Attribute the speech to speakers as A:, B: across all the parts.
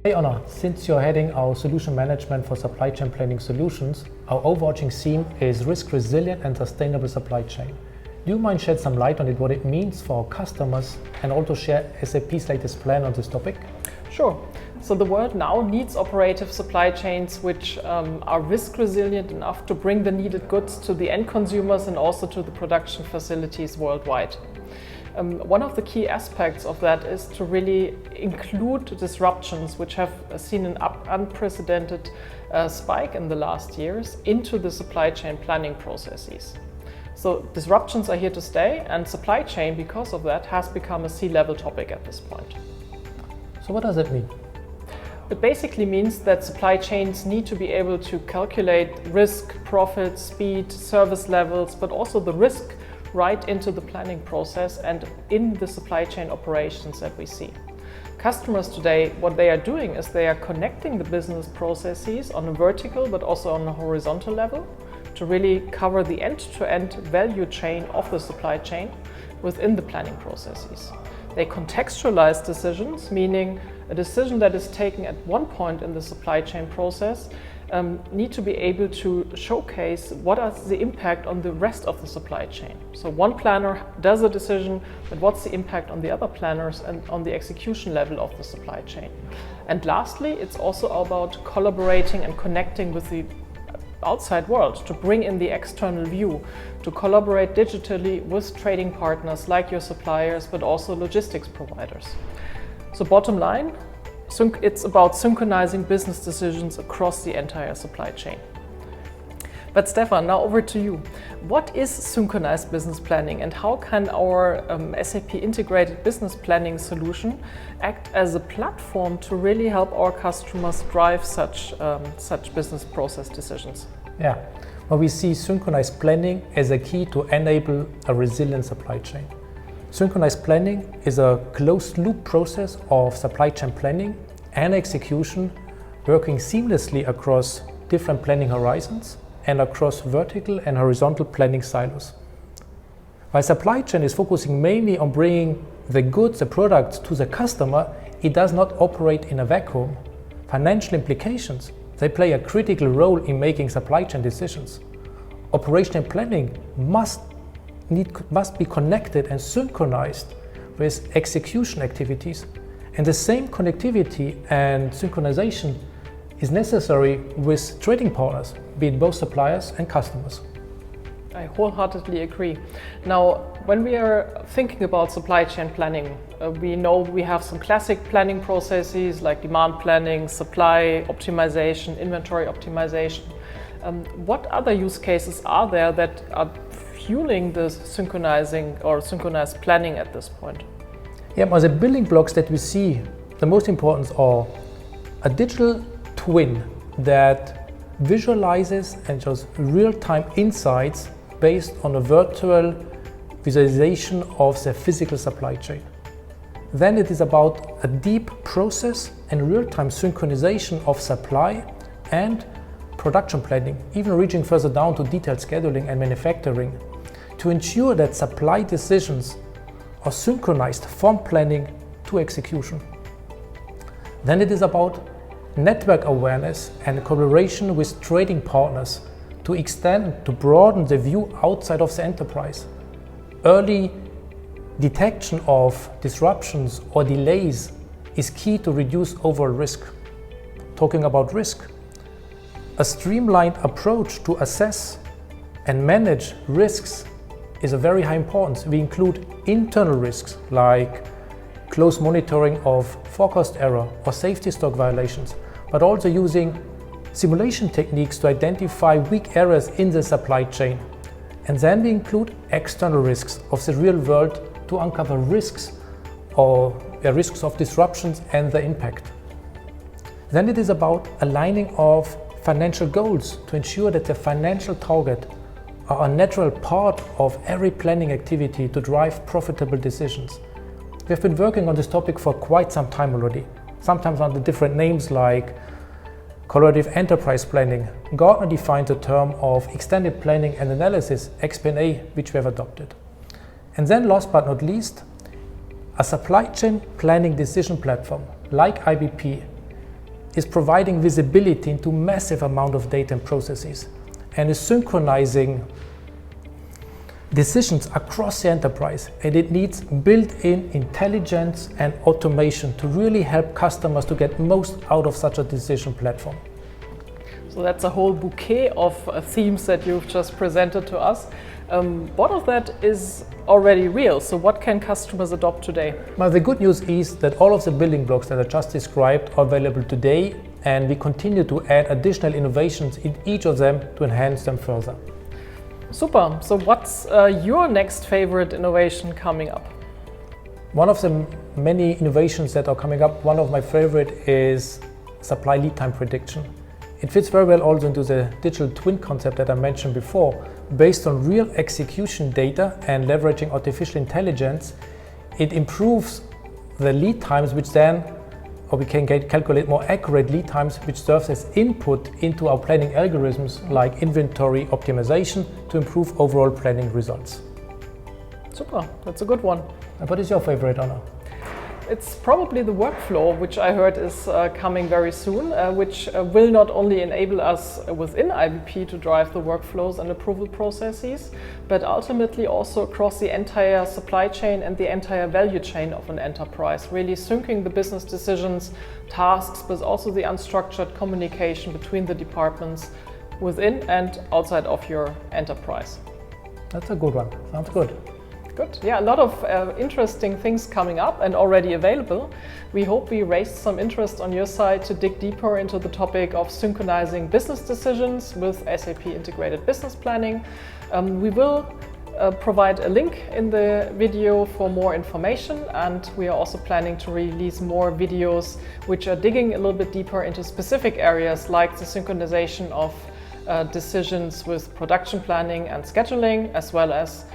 A: Hey Anna, since you're heading our solution management for supply chain planning solutions, our overarching theme is risk resilient and sustainable supply chain. Do you mind shed some light on it, what it means for our customers, and also share SAP's latest plan on this topic?
B: Sure. So the world now needs operative supply chains which are risk resilient enough to bring the needed goods to the end consumers and also to the production facilities worldwide. One of the key aspects of that is to really include disruptions which have seen an unprecedented spike in the last years into the supply chain planning processes. So disruptions are here to stay, and supply chain, because of that, has become a C-level topic at this point.
A: So what does that mean?
B: It basically means that supply chains need to be able to calculate risk, profit, speed, service levels, but also the risk right into the planning process and in the supply chain operations that we see. Customers today, what they are doing is they are connecting the business processes on a vertical but also on a horizontal level to really cover the end-to-end value chain of the supply chain within the planning processes. They contextualize decisions, meaning a decision that is taken at one point in the supply chain process need to be able to showcase what is the impact on the rest of the supply chain. So one planner does a decision, but what's the impact on the other planners and on the execution level of the supply chain? And lastly, it's also about collaborating and connecting with the outside world to bring in the external view, to collaborate digitally with trading partners like your suppliers, but also logistics providers. So bottom line, it's about synchronizing business decisions across the entire supply chain. But Stephan, now over to you. What is synchronized business planning, and how can our SAP Integrated Business Planning solution act as a platform to really help our customers drive such business process decisions?
A: Yeah, well, we see synchronized planning as a key to enable a resilient supply chain. Synchronized planning is a closed-loop process of supply chain planning and execution, working seamlessly across different planning horizons and across vertical and horizontal planning silos. While supply chain is focusing mainly on bringing the goods, the products to the customer, it does not operate in a vacuum. Financial implications, they play a critical role in making supply chain decisions. Operational planning must be connected and synchronized with execution activities, and the same connectivity and synchronization is necessary with trading partners, be it both suppliers and customers.
B: I wholeheartedly agree. Now, when we are thinking about supply chain planning, we know we have some classic planning processes like demand planning, supply optimization, inventory optimization. What other use cases are there that are fueling the synchronized planning at this point?
A: Yeah, well, the building blocks that we see, the most important are a digital twin that visualizes and shows real-time insights based on a virtual visualization of the physical supply chain. Then it is about a deep process and real-time synchronization of supply and production planning, even reaching further down to detailed scheduling and manufacturing, to ensure that supply decisions are synchronized from planning to execution. Then it is about network awareness and collaboration with trading partners to broaden the view outside of the enterprise. Early detection of disruptions or delays is key to reduce overall risk. Talking about risk, a streamlined approach to assess and manage risks is of very high importance. We include internal risks like close monitoring of forecast error or safety stock violations, but also using simulation techniques to identify weak areas in the supply chain. And then we include external risks of the real world to uncover risks or risks of disruptions and their impact. Then it is about aligning of financial goals to ensure that the financial target are a natural part of every planning activity to drive profitable decisions. We have been working on this topic for quite some time already, sometimes under different names like collaborative enterprise planning. Gartner defined the term of extended planning and analysis, xP&A, which we have adopted. And then last but not least, a supply chain planning decision platform like IBP is providing visibility into massive amount of data and processes, and is synchronizing decisions across the enterprise, and it needs built-in intelligence and automation to really help customers to get most out of such a decision platform.
B: So that's a whole bouquet of themes that you've just presented to us. What of that is already real? So what can customers adopt today?
A: Well, the good news is that all of the building blocks that I just described are available today, and we continue to add additional innovations in each of them to enhance them further.
B: Super. So what's your next favorite innovation coming up?
A: One of the many innovations that are coming up, one of my favorite is supply lead time prediction. It fits very well also into the digital twin concept that I mentioned before. Based on real execution data and leveraging artificial intelligence, it improves the lead times, which then, or we can calculate more accurate lead times, which serves as input into our planning algorithms like inventory optimization to improve overall planning results.
B: Super, that's a good one.
A: And what is your favorite, Anna?
B: It's probably the workflow, which I heard is coming very soon, which will not only enable us within IBP to drive the workflows and approval processes, but ultimately also across the entire supply chain and the entire value chain of an enterprise, really syncing the business decisions, tasks, but also the unstructured communication between the departments within and outside of your enterprise.
A: That's a good one. Sounds good.
B: Good. Yeah, a lot of interesting things coming up and already available. We hope we raised some interest on your side to dig deeper into the topic of synchronizing business decisions with SAP Integrated Business Planning. We will provide a link in the video for more information, and we are also planning to release more videos which are digging a little bit deeper into specific areas like the synchronization of decisions with production planning and scheduling, as well as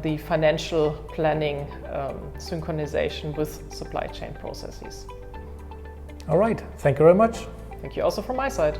B: the financial planning synchronization with supply chain processes.
A: All right, thank you very much.
B: Thank you also from my side.